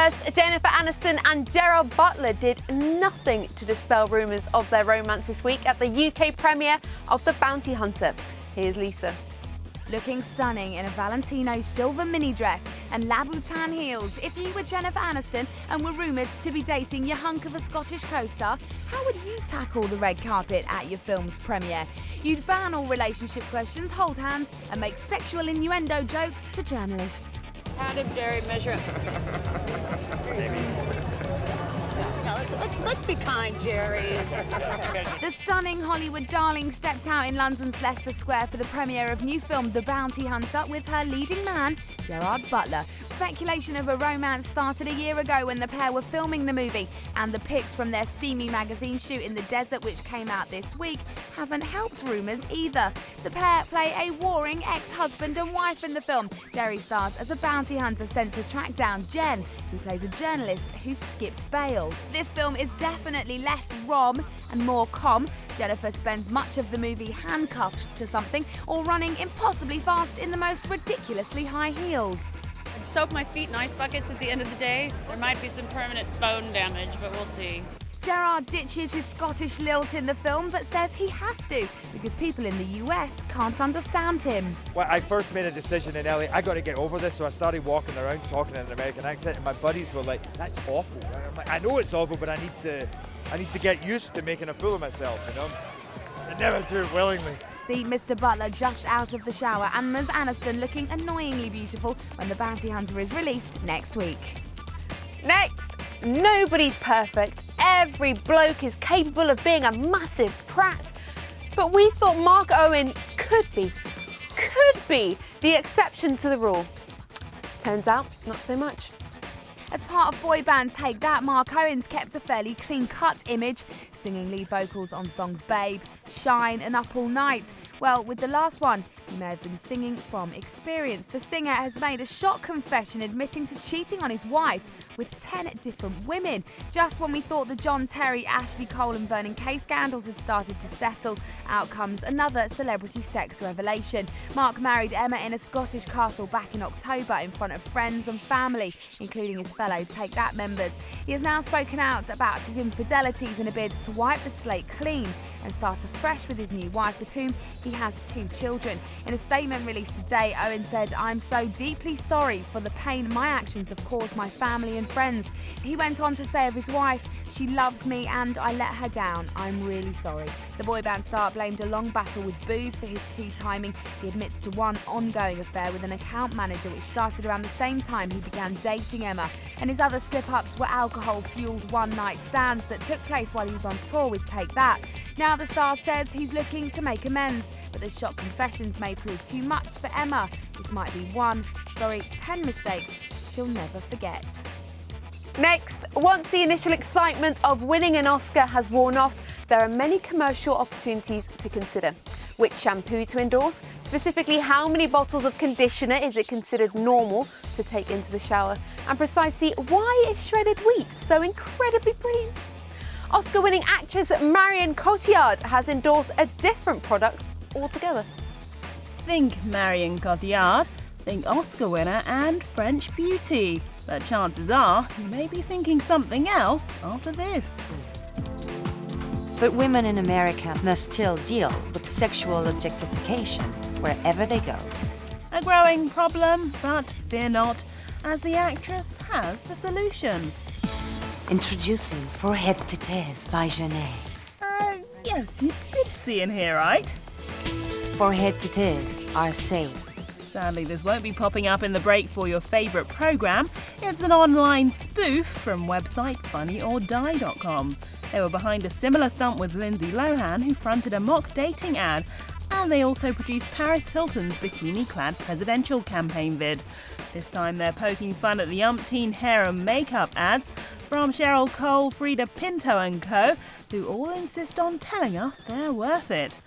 First, Jennifer Aniston and Gerard Butler did nothing to dispel rumours of their romance this week at the UK premiere of The Bounty Hunter. Here's Lisa. Looking stunning in a Valentino silver mini dress and Louboutin heels, if you were Jennifer Aniston and were rumoured to be dating your hunk of a Scottish co-star, how would you tackle the red carpet at your film's premiere? You'd ban all relationship questions, hold hands and make sexual innuendo jokes to journalists. How did Jerry measure up? Let's be kind, Jerry. The stunning Hollywood darling stepped out in London's Leicester Square for the premiere of new film The Bounty Hunter with her leading man, Gerard Butler. Speculation of a romance started a year ago when the pair were filming the movie, and the pics from their steamy magazine shoot in the desert, which came out this week, haven't helped rumours either. The pair play a warring ex-husband and wife in the film. Jerry stars as a bounty hunter sent to track down Jen, who plays a journalist who skipped bail. This film is definitely less rom and more com. Jennifer spends much of the movie handcuffed to something or running impossibly fast in the most ridiculously high heels. I'd soak my feet in ice buckets at the end of the day. There might be some permanent bone damage, but we'll see. Gerard ditches his Scottish lilt in the film, but says he has to because people in the US can't understand him. When I first made a decision in LA, I got to get over this, so I started walking around talking in an American accent, and my buddies were like, "That's awful." And I'm like, "I know it's awful, but I need to get used to making a fool of myself, you know." I never do it willingly. See Mr. Butler just out of the shower and Ms. Aniston looking annoyingly beautiful when The Bounty Hunter is released next week. Next, nobody's perfect. Every bloke is capable of being a massive prat. But we thought Mark Owen could be the exception to the rule. Turns out, not so much. As part of boy band Take That, Mark Owen's kept a fairly clean-cut image, singing lead vocals on songs Babe, Shine and Up All Night. Well, with the last one, he may have been singing from experience. The singer has made a shock confession admitting to cheating on his wife with 10 different women. Just when we thought the John Terry, Ashley Cole and Vernon Kay scandals had started to settle, out comes another celebrity sex revelation. Mark married Emma in a Scottish castle back in October in front of friends and family, including his fellow Take That members. He has now spoken out about his infidelities in a bid to wipe the slate clean and start afresh with his new wife, with whom he has 2 children. In a statement released today, Owen said, "I'm so deeply sorry for the pain my actions have caused my family and friends." He went on to say of his wife, "She loves me and I let her down. I'm really sorry." The boy band star blamed a long battle with booze for his timing. He admits to one ongoing affair with an account manager, which started around the same time he began dating Emma. And his other slip-ups were alcohol-fueled one-night stands that took place while he was on tour with Take That. Now the star says he's looking to make amends, but the shock confessions may prove too much for Emma. This might be 10 mistakes she'll never forget. Next, once the initial excitement of winning an Oscar has worn off, there are many commercial opportunities to consider. Which shampoo to endorse? Specifically, how many bottles of conditioner is it considered normal to take into the shower? And precisely, why is shredded wheat so incredibly brilliant? Oscar-winning actress Marion Cotillard has endorsed a different product altogether. Think Marion Cotillard, think Oscar winner and French beauty. But chances are you may be thinking something else after this. But women in America must still deal with sexual objectification wherever they go. A growing problem, but fear not, as the actress has the solution. Introducing Forehead to Tez by Genet. Yes, you did see in here, right? Forehead to Tez are safe. Sadly, this won't be popping up in the break for your favourite programme. It's an online spoof from website funnyordie.com. They were behind a similar stunt with Lindsay Lohan, who fronted a mock dating ad, and they also produced Paris Hilton's bikini-clad presidential campaign vid. This time they're poking fun at the umpteen hair and makeup ads from Cheryl Cole, Frida Pinto and co, who all insist on telling us they're worth it.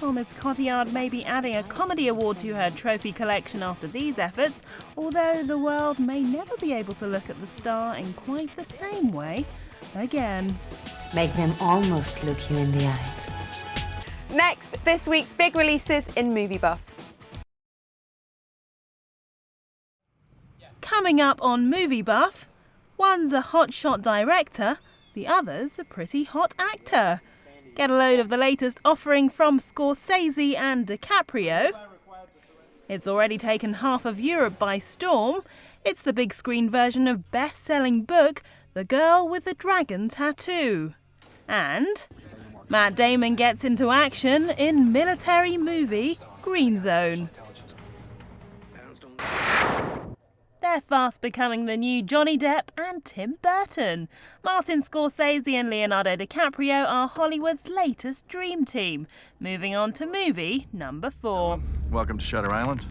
Well, Miss Cotillard may be adding a comedy award to her trophy collection after these efforts, although the world may never be able to look at the star in quite the same way again. Make them almost look you in the eyes. Next, this week's big releases in Movie Buff. Coming up on Movie Buff, One's a hotshot director, the other's a pretty hot actor. Get a load of the latest offering from Scorsese and DiCaprio. It's already taken half of Europe by storm. It's the big screen version of best-selling book The Girl with the Dragon Tattoo. And Matt Damon gets into action in military movie Green Zone. They're fast becoming the new Johnny Depp and Tim Burton. Martin Scorsese and Leonardo DiCaprio are Hollywood's latest dream team. Moving on to movie number 4. Welcome to Shutter Island.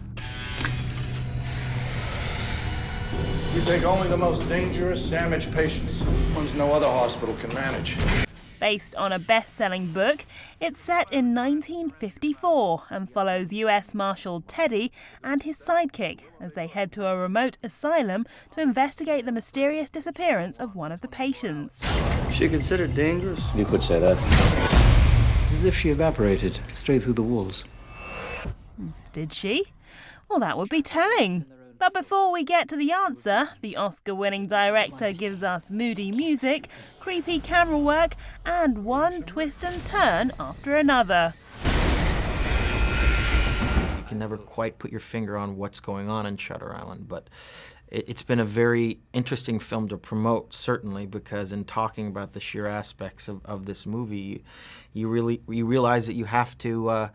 We take only the most dangerous, damaged patients, ones no other hospital can manage. Based on a best-selling book, it's set in 1954 and follows US Marshal Teddy and his sidekick as they head to a remote asylum to investigate the mysterious disappearance of one of the patients. Is she considered dangerous? You could say that. It's as if she evaporated straight through the walls. Did she? Well, that would be telling. But before we get to the answer, the Oscar-winning director gives us moody music, creepy camera work, and one twist and turn after another. You can never quite put your finger on what's going on in Shutter Island, but it's been a very interesting film to promote, certainly, because in talking about the sheer aspects of this movie, you realize that you have to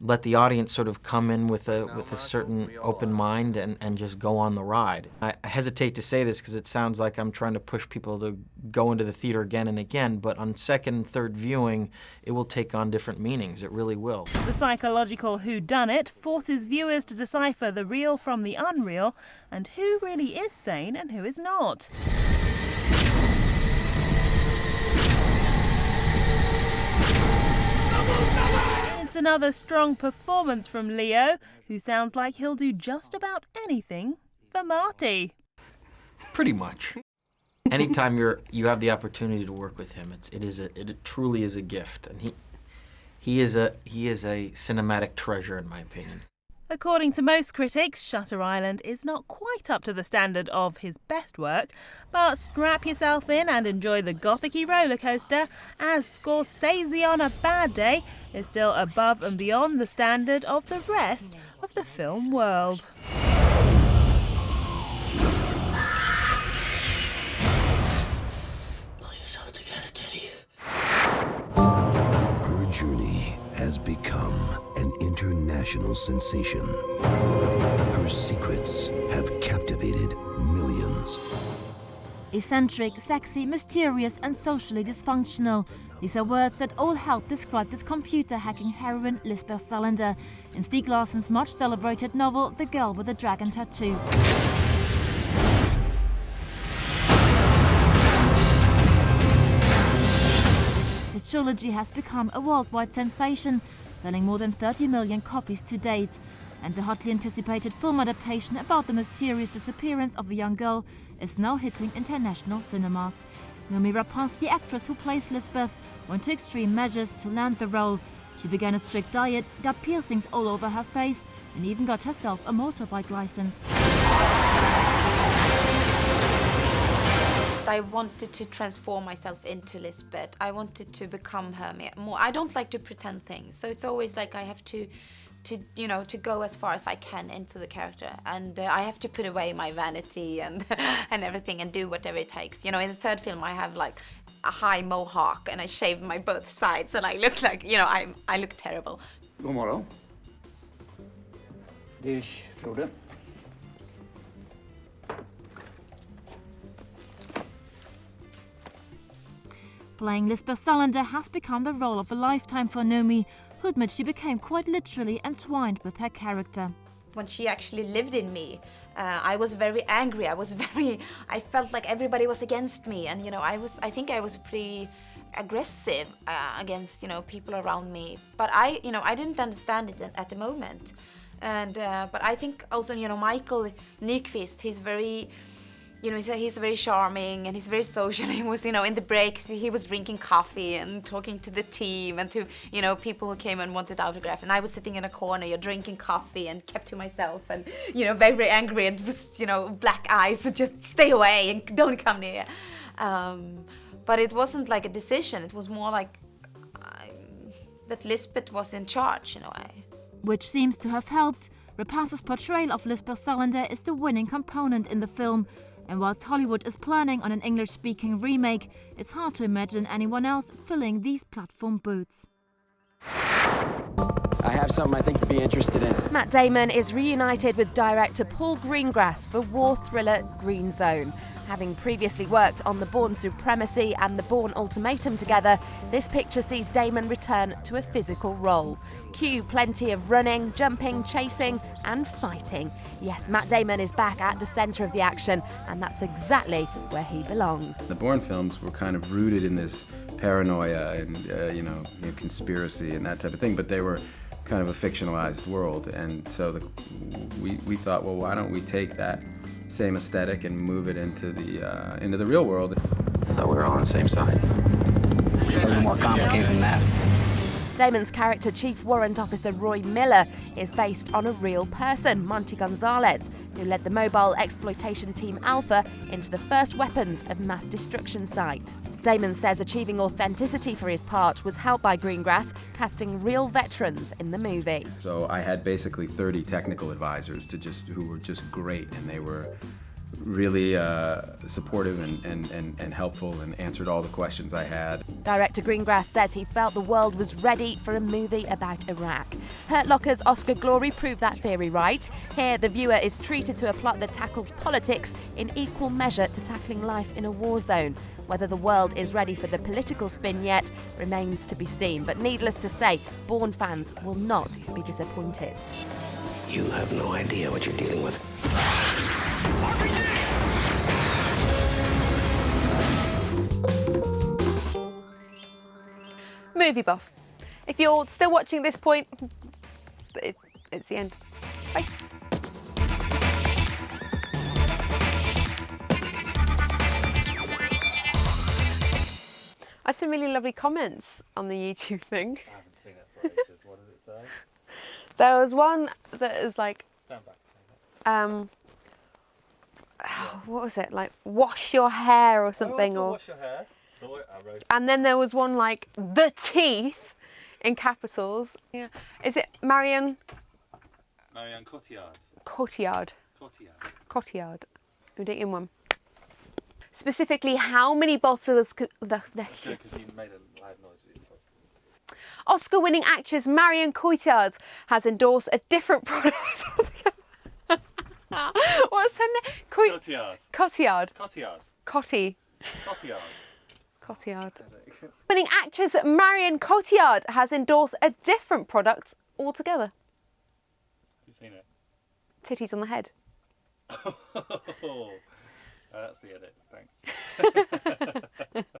let the audience sort of come in with a certain open mind and just go on the ride. I hesitate to say this because it sounds like I'm trying to push people to go into the theater again and again, but on second and third viewing, it will take on different meanings. It really will. The psychological whodunit forces viewers to decipher the real from the unreal and who really is sane and who is not. It's another strong performance from Leo, who sounds like he'll do just about anything for Marty. Pretty much. Anytime you have the opportunity to work with him, it truly is a gift, and he is a cinematic treasure in my opinion. According to most critics, Shutter Island is not quite up to the standard of his best work, but strap yourself in and enjoy the gothic-y roller coaster, as Scorsese on a bad day is still above and beyond the standard of the rest of the film world. Pull yourself together, Teddy. Her journey has become an international sensation. Her secrets have captivated millions. Eccentric, sexy, mysterious and socially dysfunctional. These are words that all help describe this computer hacking heroine Lisbeth Salander in Stieg Larsson's much celebrated novel The Girl with the Dragon Tattoo. His trilogy has become a worldwide sensation, selling more than 30 million copies to date. And the hotly anticipated film adaptation about the mysterious disappearance of a young girl is now hitting international cinemas. Noomi Rapace, the actress who plays Lisbeth, went to extreme measures to land the role. She began a strict diet, got piercings all over her face, and even got herself a motorbike license. I wanted to transform myself into Lisbeth. I wanted to become her more. I don't like to pretend things, so it's always like I have to go as far as I can into the character, and I have to put away my vanity and and everything and do whatever it takes. In the third film I have like a high mohawk and I shave my both sides and I look like, I look terrible. God morgon. Dirch Frode. Playing Lisbeth Salander has become the role of a lifetime for Noomi, who admits she became quite literally entwined with her character. When she actually lived in me, I was very angry. I felt like everybody was against me, and I think I was pretty aggressive against people around me. But I didn't understand it at the moment, and but I think also Michael Nyqvist, he's very you know, he's very charming and he's very social. He was, you know, in the breaks, he was drinking coffee and talking to the team and to, you know, people who came and wanted autograph. And I was sitting in a corner, drinking coffee and kept to myself and, you know, very, very angry and with, you know, black eyes, so just stay away and don't come near. But it wasn't like a decision. It was more like that Lisbeth was in charge in a way. Which seems to have helped. Rapaz's portrayal of Lisbeth Salander is the winning component in the film. And whilst Hollywood is planning on an English-speaking remake, it's hard to imagine anyone else filling these platform boots. I have something I think you'd be interested in. Matt Damon is reunited with director Paul Greengrass for war thriller Green Zone. Having previously worked on The Bourne Supremacy and The Bourne Ultimatum together, this picture sees Damon return to a physical role. Cue plenty of running, jumping, chasing and fighting. Yes, Matt Damon is back at the centre of the action, and that's exactly where he belongs. The Bourne films were kind of rooted in this paranoia and conspiracy and that type of thing, but they were kind of a fictionalized world, and so we thought, well, why don't we take that same aesthetic and move it into the real world? I thought we were all on the same side. It's a little more complicated than that. Damon's character, Chief Warrant Officer Roy Miller, is based on a real person, Monty Gonzalez, who led the mobile exploitation team Alpha into the first weapons of mass destruction site. Damon says achieving authenticity for his part was helped by Greengrass casting real veterans in the movie. So I had basically 30 technical advisors who were just great, and they were really supportive and helpful and answered all the questions I had. Director Greengrass says he felt the world was ready for a movie about Iraq. Hurt Locker's Oscar Glory proved that theory right. Here, the viewer is treated to a plot that tackles politics in equal measure to tackling life in a war zone. Whether the world is ready for the political spin yet remains to be seen, but needless to say, Bourne fans will not be disappointed. You have no idea what you're dealing with. Movie buff. If you're still watching at this point, it's the end. Bye. I had some really lovely comments on the YouTube thing. I haven't seen it for ages. What did it say? There was one that is like, Stand back. what was it? Like, wash your hair or something, or Wash your hair. Saw it. I wrote. And then there was one like the teeth in capitals. Yeah, is it Marion Cotillard. Cotillard? Cotillard. Cotillard. I'm doing it in one. Specifically, how many bottles could Because you made a loud noise with your foot. Oscar-winning actress Marion Cotillard has endorsed a different product. What's her name? Cotillard. Cotillard. Cotillard. Cotty. Cotillard. Cotillard. Winning actress Marion Cotillard has endorsed a different product altogether. You seen it? Titties on the head. That's the edit. Thanks.